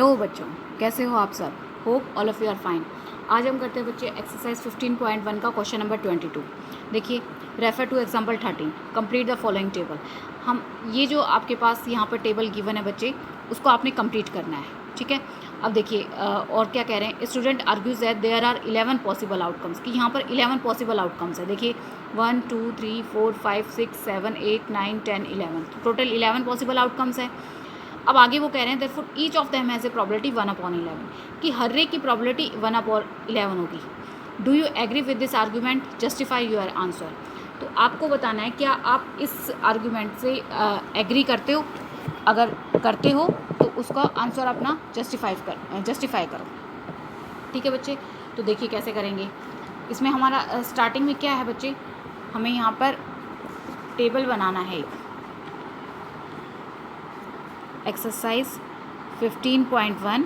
Hello बच्चों, कैसे हो आप सब? Hope all of you are fine. आज हम करते हैं बच्चे एक्सरसाइज 15.1 का क्वेश्चन नंबर 22। देखिए, refer to example 13, complete the following table. हम ये जो आपके पास यहाँ पर टेबल गिवन है बच्चे, उसको आपने कंप्लीट करना है, ठीक है। अब देखिए और क्या कह रहे हैं, student argues that there are 11 possible outcomes, कि यहाँ पर 11 पॉसिबल आउटकम्स है। देखिए 1 2 3 4 5 6 7 8 9 10 11, टोटल 11 पॉसिबल आउटकम्स है। अब आगे वो कह रहे हैं therefore each of them has a probability 1/11, कि हर एक की प्रोबेबिलिटी 1/11 होगी। Do you agree with this argument, justify your answer. तो आपको बताना है क्या आप इस आर्ग्यूमेंट से एग्री करते हो। अगर करते हो तो उसका आंसर अपना जस्टिफाई करो, ठीक है बच्चे। तो देखिए कैसे करेंगे। इसमें हमारा स्टार्टिंग में क्या है बच्चे, हमें यहाँ पर टेबल बनाना है। Exercise 15.1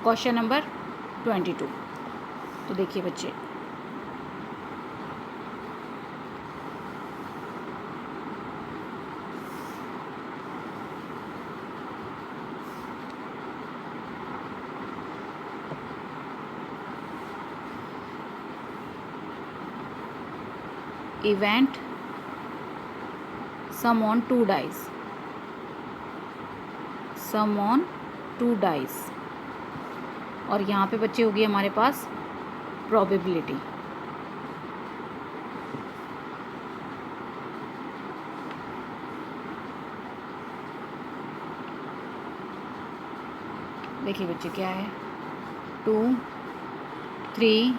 question number 22। तो देखिए बच्चे, event sum on 2 dice, sum on 2 dice, और यहाँ पे बच्चे होगी हमारे पास प्रोबेबिलिटी। देखिए बच्चे क्या है, 2 3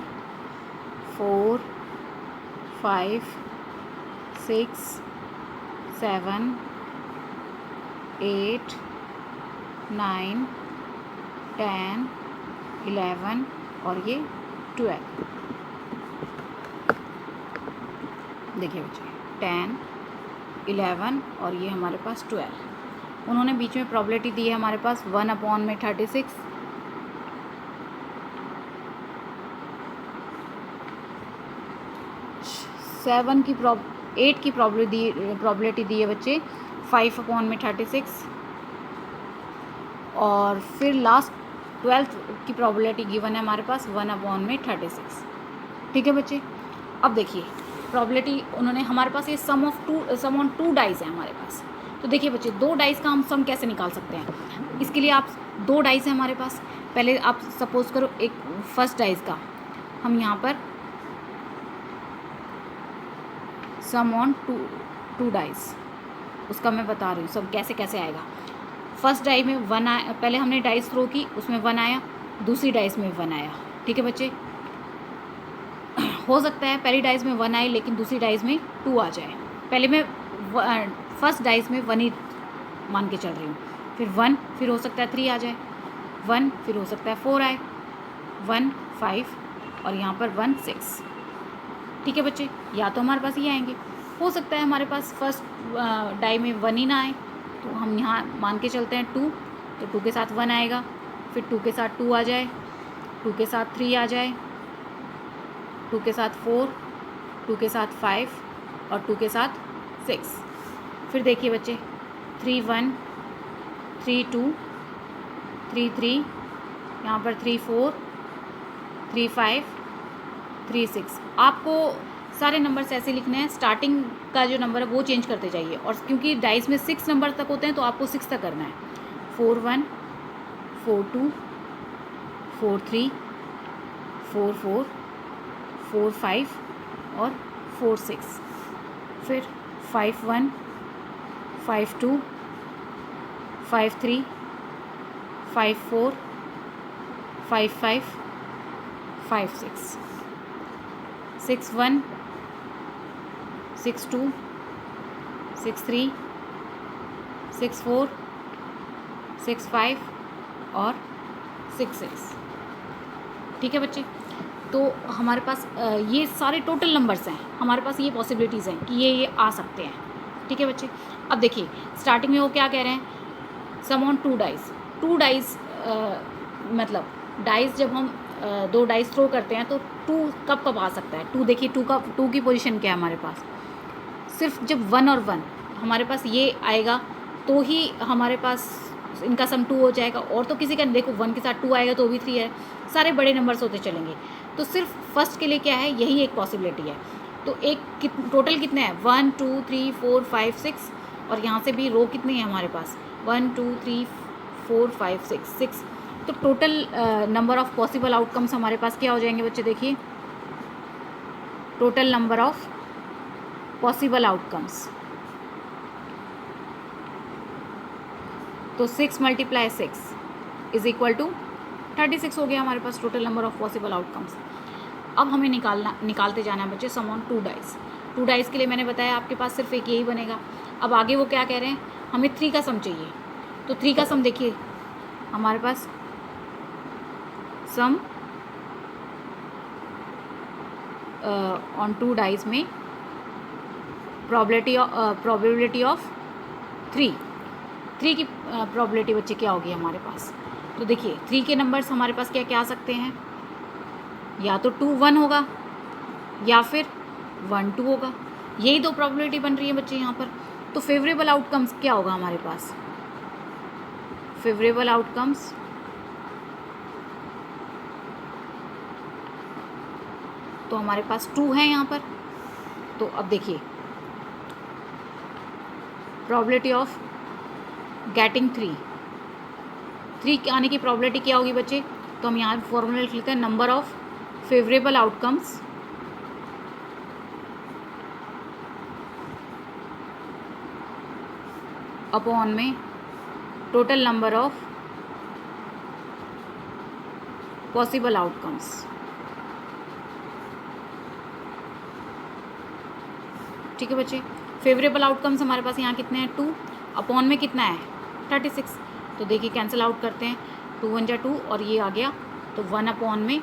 4 5 6 7 8 9 10 11 और ये 12। देखिए बच्चे 10 11 और ये हमारे पास 12। उन्होंने बीच में प्रोबेबिलिटी दी है हमारे पास 1/36, 8 की प्रोबेबिलिटी दी है बच्चे 5/36, और फिर लास्ट 12th की प्रोबेबिलिटी गिवन है हमारे पास 1/36, ठीक है बच्चे। अब देखिए प्रोबेबिलिटी उन्होंने हमारे पास ये सम ऑन 2 डाइस है हमारे पास। तो देखिए बच्चे 2 डाइस का हम सम कैसे निकाल सकते हैं। इसके लिए आप 2 डाइस है हमारे पास, पहले आप सपोज करो एक फर्स्ट डाइस का हम यहाँ पर सम ऑन 2 डाइस, उसका मैं बता रही हूँ सब कैसे कैसे आएगा। फर्स्ट डाइस में 1 आया, पहले हमने डाइस थ्रो की, उसमें 1 आया, दूसरी डाइस में 1 आया, ठीक है बच्चे। हो सकता है पहली डाइस में 1 आए लेकिन दूसरी डाइस में 2 आ जाए। पहले मैं फर्स्ट डाइस में 1 ही मान के चल रही हूँ, फिर 1, फिर हो सकता है 3 आ जाए, 1, फिर हो सकता है 4 आए, 1 5 और यहाँ पर 1 6, ठीक है बच्चे। या तो हमारे पास ये आएंगे, हो सकता है हमारे पास फर्स्ट डाई में 1 ही ना आए, तो हम यहाँ मान के चलते हैं 2, तो 2 के साथ 1 आएगा, फिर 2 के साथ 2 आ जाए, 2 के साथ 3 आ जाए, 2 के साथ 4, 2 के साथ 5 और 2 के साथ 6। फिर देखिए बच्चे 3 1 3 2 3 3, यहाँ पर 3 4 3 5 3 6। आपको सारे नंबर्स ऐसे लिखने हैं, स्टार्टिंग का जो नंबर है वो चेंज करते जाइए, और क्योंकि डाइस में 6 नंबर तक होते हैं तो आपको 6 तक करना है। 4 1 4 2 4 3 4 4 4 5 और 4 6, फिर 5 1 5 2 5 3 5 4 5 5 5 6 6 1 6 2 6 3 6 4 6 5 और 6 6, ठीक है बच्चे। तो हमारे पास ये सारे टोटल नंबर्स हैं, हमारे पास ये पॉसिबिलिटीज़ हैं कि ये आ सकते हैं, ठीक है बच्चे। अब देखिए स्टार्टिंग में वो क्या कह रहे हैं, सम ऑन 2 डाइस। 2 डाइस मतलब डाइस जब हम 2 डाइस थ्रो करते हैं तो 2 कब कब आ सकता है। 2 देखिए 2 की पोजीशन क्या है हमारे पास, सिर्फ जब 1 और 1 हमारे पास ये आएगा तो ही हमारे पास इनका सम 2 हो जाएगा। और तो किसी का देखो 1 के साथ 2 आएगा तो भी 3 है, सारे बड़े नंबर्स होते चलेंगे। तो सिर्फ फर्स्ट के लिए क्या है, यही एक पॉसिबिलिटी है। तो टोटल कितने हैं, 1 2 3 4 5 6, और यहाँ से भी रो कितनी है हमारे पास, 1 2 3 4 5 6। तो total number of possible outcomes हमारे पास क्या हो जाएंगे बच्चे, देखिए total number of possible outcomes, तो 6 × 6 इज इक्वल टू 36 हो गया हमारे पास total number of possible outcomes. अब हमें निकालते जाना है बच्चे सम ऑन 2 डाइस। 2 डाइस के लिए मैंने बताया आपके पास सिर्फ एक यही बनेगा। अब आगे वो क्या कह रहे हैं, हमें 3 का सम चाहिए। तो 3 का सम देखिए हमारे पास सम ऑन 2 डाइस में प्रोबेबिलिटी ऑफ 3 की प्रोबेबिलिटी बच्चे क्या होगी हमारे पास। तो देखिए 3 के नंबर्स हमारे पास क्या क्या आ सकते हैं, या तो 2 1 होगा या फिर 1 2 होगा। यही दो प्रोबेबिलिटी बन रही है बच्चे यहाँ पर। तो फेवरेबल आउटकम्स क्या होगा हमारे पास, फेवरेबल आउटकम्स तो हमारे पास 2 है यहाँ पर। तो अब देखिए प्रोबेबिलिटी ऑफ गेटिंग 3 आने की प्रोबेबिलिटी क्या होगी बच्चे। तो हम यहाँ फॉर्मूला लिख लेते हैं, number of favourable outcomes upon में total number of possible outcomes. ठीक है बच्चे, फेवरेबल आउटकम्स हमारे पास यहाँ कितने हैं, 2 अपॉन में कितना है 36। तो देखिए कैंसिल आउट करते हैं, 2 1 जा 2 और ये आ गया तो 1 अपॉन में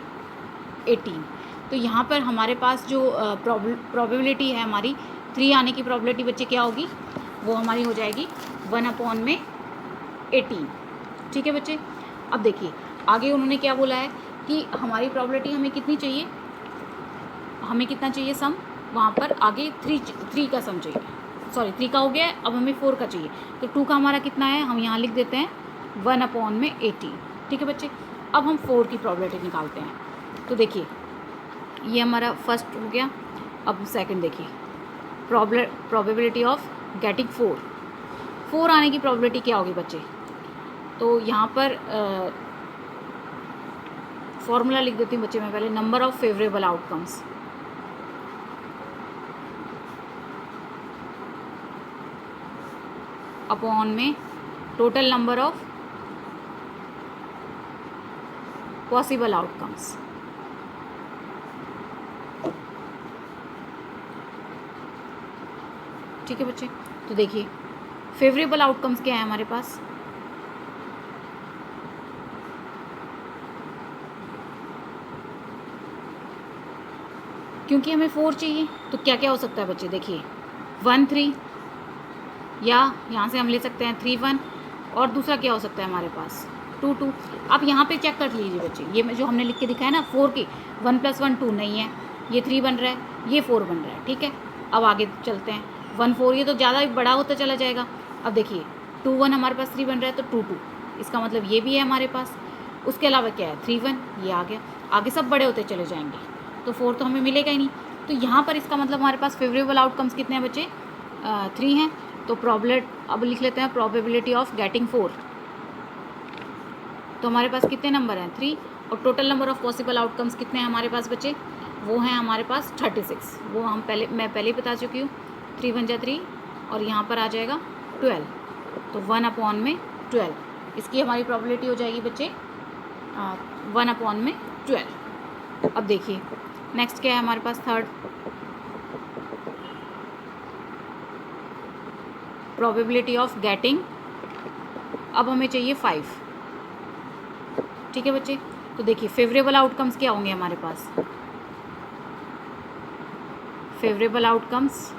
18। तो यहाँ पर हमारे पास जो प्रोबेबिलिटी है हमारी 3 आने की प्रोबेबिलिटी बच्चे क्या होगी, वो हमारी हो जाएगी 1 अपॉन में 18। ठीक है बच्चे। अब देखिए आगे उन्होंने क्या बोला है कि हमारी प्रोबेबिलिटी हमें कितनी चाहिए, हमें कितना चाहिए सम, वहाँ पर आगे 3 का सम चाहिए, सॉरी 3 का हो गया है, अब हमें 4 का चाहिए। तो 2 का हमारा कितना है, हम यहाँ लिख देते हैं 1 अपॉन में 18। ठीक है बच्चे। अब हम 4 की प्रोबेबिलिटी निकालते हैं। तो देखिए ये हमारा फर्स्ट हो गया। अब सेकंड देखिए प्रोबेबिलिटी ऑफ गेटिंग 4 आने की प्रोबेबिलिटी क्या होगी बच्चे। तो यहाँ पर फॉर्मूला लिख देती हूँ बच्चे मैं पहले, number of favourable outcomes upon में total number of possible outcomes. ठीक है बच्चे। तो देखिए फेवरेबल आउटकम्स क्या है हमारे पास, क्योंकि हमें 4 चाहिए तो क्या क्या हो सकता है बच्चे, देखिए 1 3, या यहाँ से हम ले सकते हैं 3 1, और दूसरा क्या हो सकता है हमारे पास 2 2। आप यहाँ पे चेक कर लीजिए बच्चे, ये जो हमने लिख के दिखाया ना 4 की 1 + 1 2 नहीं है, ये 3 बन रहा है, ये 4 बन रहा है। ठीक है, अब आगे चलते हैं 1 4, ये तो ज़्यादा बड़ा होता चला जाएगा। अब देखिए 2 1 हमारे पास 3 बन रहा है, तो 2 2, इसका मतलब ये भी है हमारे पास। उसके अलावा क्या है 3 1, ये आ गया, आगे सब बड़े होते चले जाएंगे, तो 4 तो हमें मिलेगा ही नहीं। तो यहाँ पर इसका मतलब हमारे पास फेवरेबल आउटकम्स कितने हैं बच्चे, 3 हैं। तो अब लिख लेते हैं प्रोबेबिलिटी ऑफ गेटिंग 4। तो हमारे पास कितने नंबर हैं 3, और total number of possible outcomes कितने हैं हमारे पास बच्चे, वो हैं हमारे पास 36। वो मैं पहले ही बता चुकी हूँ, 3 1 जा 3 और यहाँ पर आ जाएगा 12, तो 1 अपॉन में 12, इसकी हमारी प्रोबेबिलिटी हो जाएगी बच्चे 1 अपॉन में 12। अब देखिए नेक्स्ट क्या है हमारे पास, थर्ड प्रोबेबिलिटी ऑफ गेटिंग, अब हमें चाहिए 5। ठीक है बच्चे। तो देखिए फेवरेबल आउटकम्स क्या होंगे हमारे पास, फेवरेबल आउटकम्स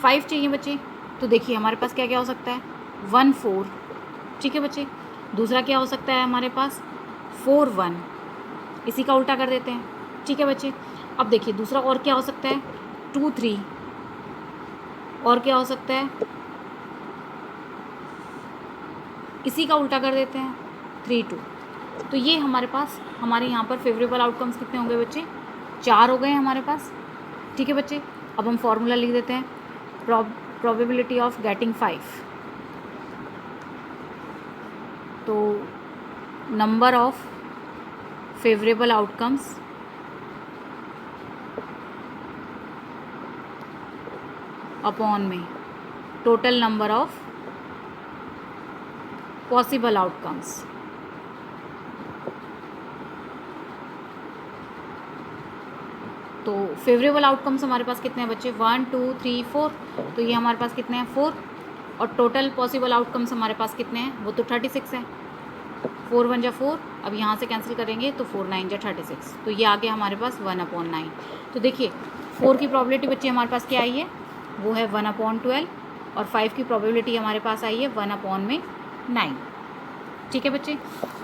5 चाहिए बच्चे। तो देखिए हमारे पास क्या क्या हो सकता है, 1 4। ठीक है बच्चे। दूसरा क्या हो सकता है हमारे पास 4 1, इसी का उल्टा कर देते हैं। ठीक है बच्चे। अब देखिए दूसरा और क्या हो सकता है 2 3, और क्या हो सकता है इसी का उल्टा कर देते हैं 3 2। तो ये हमारे पास हमारे यहाँ पर फेवरेबल आउटकम्स कितने होंगे बच्चे, 4 हो गए हमारे पास। ठीक है बच्चे, अब हम फॉर्मूला लिख देते हैं, प्रोबेबिलिटी ऑफ गेटिंग 5, तो number of favourable outcomes upon में total number of possible outcomes. तो फेवरेबल आउटकम्स हमारे पास कितने हैं बच्चे, 1 2 3 4, तो ये हमारे पास कितने हैं 4, और टोटल पॉसिबल आउटकम्स हमारे पास कितने हैं, वो तो 36 है। 4 1 जा 4, अब यहाँ से कैंसिल करेंगे तो 4 9 जा 36, तो ये आ गया हमारे पास 1/9। तो देखिए 4 की प्रोबेबिलिटी बच्चे हमारे पास क्या आई है, वो है 1/12, और 5 की प्रोबेबिलिटी हमारे पास आई है 1/9। ठीक है बच्चे,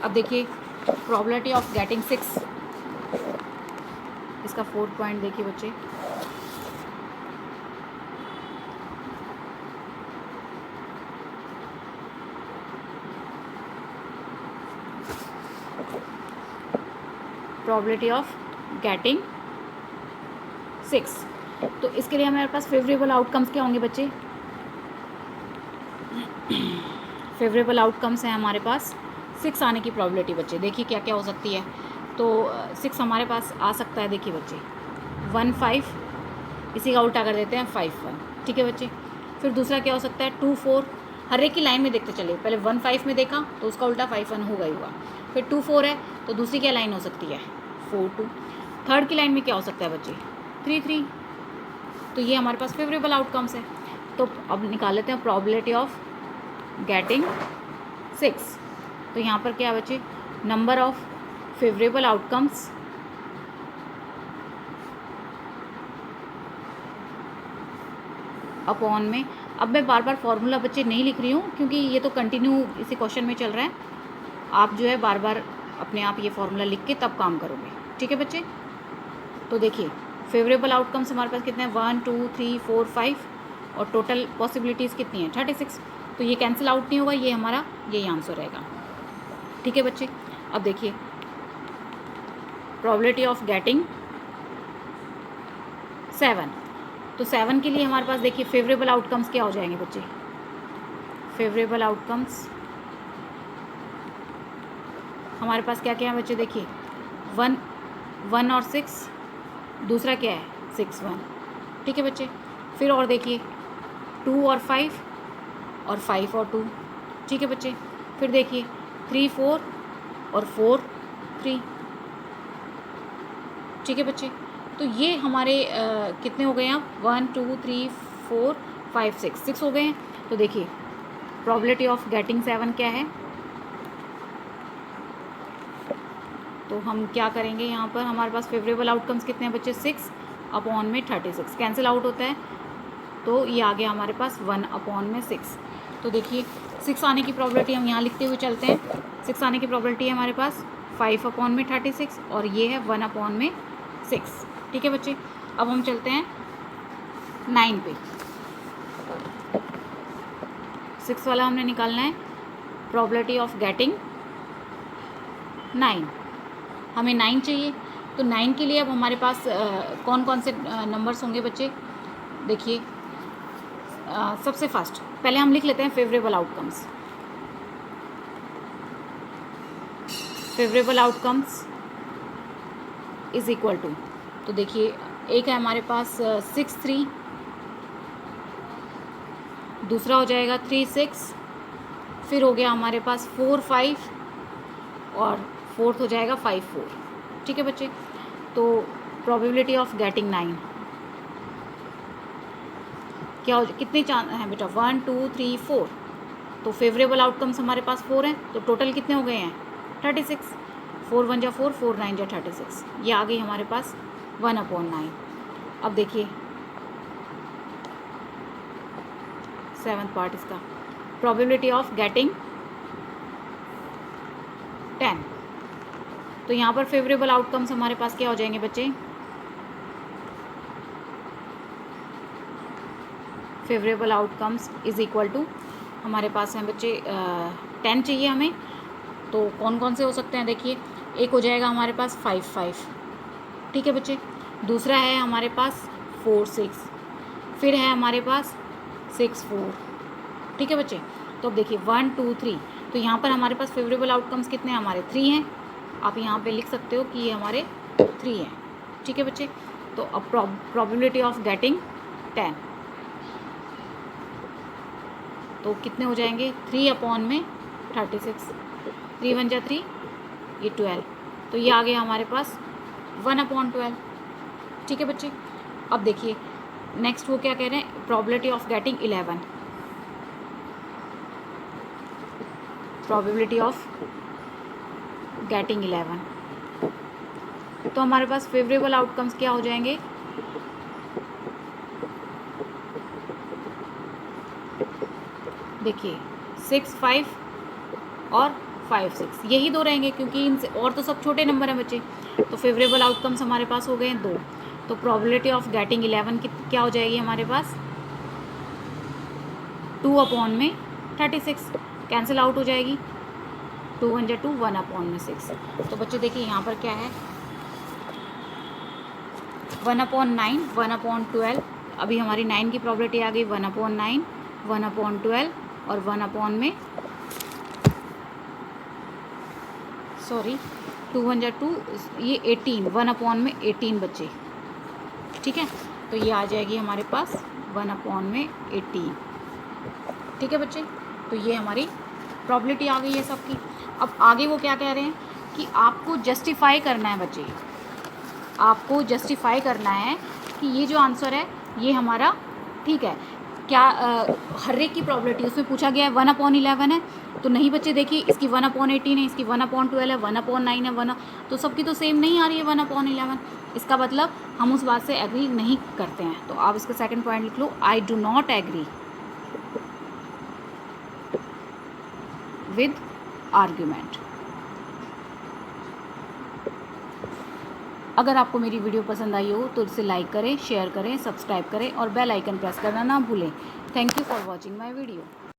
अब देखिए प्रोबेबिलिटी ऑफ गेटिंग 6, इसका 4th पॉइंट देखिए बच्चे, प्रोबेबिलिटी ऑफ गेटिंग 6, तो इसके लिए हमारे पास फेवरेबल आउटकम्स क्या होंगे बच्चे, फेवरेबल आउटकम्स हैं हमारे पास 6 आने की प्रोबेबिलिटी बच्चे। देखिए क्या क्या हो सकती है, तो 6 हमारे पास आ सकता है, देखिए बच्चे 1 5, इसी का उल्टा कर देते हैं 5 1। ठीक है बच्चे, फिर दूसरा क्या हो सकता है 2 4, हर एक की लाइन में देखते चले, पहले 1 5 में देखा तो उसका उल्टा 5 1 होगा ही होगा, फिर 2 4 है तो दूसरी क्या लाइन हो सकती है 4 2, थर्ड की लाइन में क्या हो सकता है बच्चे 3 3, तो ये हमारे पास फेवरेबल आउटकम्स है। तो अब निकाल लेते हैं प्रोबेबिलिटी ऑफ गेटिंग 6, तो यहाँ पर क्या है बच्चे, number of favourable outcomes upon में, अब मैं बार बार फार्मूला बच्चे नहीं लिख रही हूँ क्योंकि ये तो कंटिन्यू इसी क्वेश्चन में चल रहा है, आप जो है बार बार अपने आप ये फार्मूला लिख के तब काम करोगे। ठीक है बच्चे, तो देखिए फेवरेबल आउटकम्स हमारे पास कितने हैं 1 2 3 4 5, और टोटल पॉसिबिलिटीज़ कितनी है 36, तो ये कैंसिल आउट नहीं होगा, ये हमारा यही आंसर रहेगा। ठीक है बच्चे, अब देखिए प्रोबेबिलिटी ऑफ गेटिंग 7, तो 7 के लिए हमारे पास देखिए फेवरेबल आउटकम्स क्या हो जाएंगे बच्चे, फेवरेबल आउटकम्स हमारे पास क्या क्या है बच्चे, देखिए 1 1 और 6, दूसरा क्या है 6 1। ठीक है बच्चे, फिर और देखिए 2 और 5, और 5 और 2। ठीक है बच्चे, फिर देखिए 3 4 और 4 3। ठीक है बच्चे, तो ये हमारे कितने हो गए अब 1 2 3 4 5 6 हो गए हैं। तो देखिए प्रोबेबिलिटी ऑफ गेटिंग 7 क्या है, तो हम क्या करेंगे, यहाँ पर हमारे पास फेवरेबल आउटकम्स कितने हैं बच्चे 6 अपॉन में 36, कैंसिल आउट होता है तो ये आ गया हमारे पास 1 अपॉन में 6। तो देखिए 6 आने की प्रोबेबिलिटी हम यहाँ लिखते हुए चलते हैं, 6 आने की प्रोबेबिलिटी है हमारे पास 5 अपॉन में 36, और ये है 1 अपॉन में 6। ठीक है बच्चे, अब हम चलते हैं 9 पे, 6 वाला हमने निकालना है, प्रोबेबिलिटी ऑफ गेटिंग 9, हमें 9 चाहिए, तो 9 के लिए अब हमारे पास कौन कौन से नंबर्स होंगे बच्चे, देखिए सबसे फर्स्ट पहले हम लिख लेते हैं favourable outcomes, favourable outcomes is equal to, तो देखिए एक है हमारे पास 6 3, दूसरा हो जाएगा 3 6, फिर हो गया हमारे पास 4 5, और फोर्थ हो जाएगा 5 4। ठीक है बच्चे, तो प्रोबेबिलिटी ऑफ गेटिंग 9 क्या हो, कितने चांस हैं बेटा 1 2 3 4, तो फेवरेबल आउटकम्स हमारे पास 4 हैं, तो टोटल कितने हो गए हैं 36, 4 1 जा 4 4 9 जा 36, ये आ गई हमारे पास 1/9। अब देखिए 7th पार्ट इसका, प्रोबेबिलिटी ऑफ गेटिंग 10, तो यहाँ पर फेवरेबल आउटकम्स हमारे पास क्या हो जाएंगे बच्चे, favourable outcomes is equal to हमारे पास हैं बच्चे 10 चाहिए हमें, तो कौन कौन से हो सकते हैं देखिए। एक हो जाएगा हमारे पास 5 5, ठीक है बच्चे। दूसरा है हमारे पास 4 6, फिर है हमारे पास 6 4, ठीक है बच्चे। तो अब देखिए 1 2 3, तो यहाँ पर हमारे पास फेवरेबल आउटकम्स कितने हैं हमारे 3 हैं। आप यहाँ पे लिख सकते हो कि ये हमारे 3 हैं, ठीक है बच्चे। तो अब प्रोबेबिलिटी ऑफ गेटिंग 10, तो कितने हो जाएंगे 3/36, 3 1 जा 3, ये 12, तो ये आ गया हमारे पास 1/12, ठीक है बच्चे। अब देखिए नेक्स्ट वो क्या कह रहे हैं, probability of getting 11, probability of getting 11, तो हमारे पास फेवरेबल आउटकम्स क्या हो जाएंगे, देखिए 6 5 और 5 6, यही दो रहेंगे क्योंकि इनसे और तो सब छोटे नंबर हैं बच्चे। तो फेवरेबल आउटकम्स हमारे पास हो गए हैं 2, तो प्रोबेबिलिटी ऑफ गेटिंग 11 क्या हो जाएगी हमारे पास 2/36, कैंसिल आउट हो जाएगी, 2 1 जा 2, 1/6। तो बच्चे देखिए यहाँ पर क्या है 1/9, 1/12, अभी हमारी 9 की प्रोबेबिलिटी आ गई 1/9, 1/12 और 2 1 जा 2, ये 18, 1/18 बच्चे, ठीक है। तो ये आ जाएगी हमारे पास 1/18, ठीक है बच्चे। तो ये हमारी प्रोबेबिलिटी आ गई है सबकी। अब आगे वो क्या कह रहे हैं कि आपको जस्टिफाई करना है बच्चे, आपको जस्टिफाई करना है कि ये जो आंसर है ये हमारा ठीक है क्या। हर एक की प्रोबेबिलिटी उसमें पूछा गया है 1/11 है, तो नहीं बच्चे देखिए इसकी 1/18 है, इसकी 1/12 है, 1/9 है, 1, तो सबकी तो सेम नहीं आ रही है 1/11। इसका मतलब हम उस बात से एग्री नहीं करते हैं। तो आप इसका सेकंड पॉइंट लिख लो, I do not agree with argument. अगर आपको मेरी वीडियो पसंद आई हो तो इसे लाइक करें, शेयर करें, सब्सक्राइब करें और बेल आइकन प्रेस करना ना भूलें। Thank you for watching my video.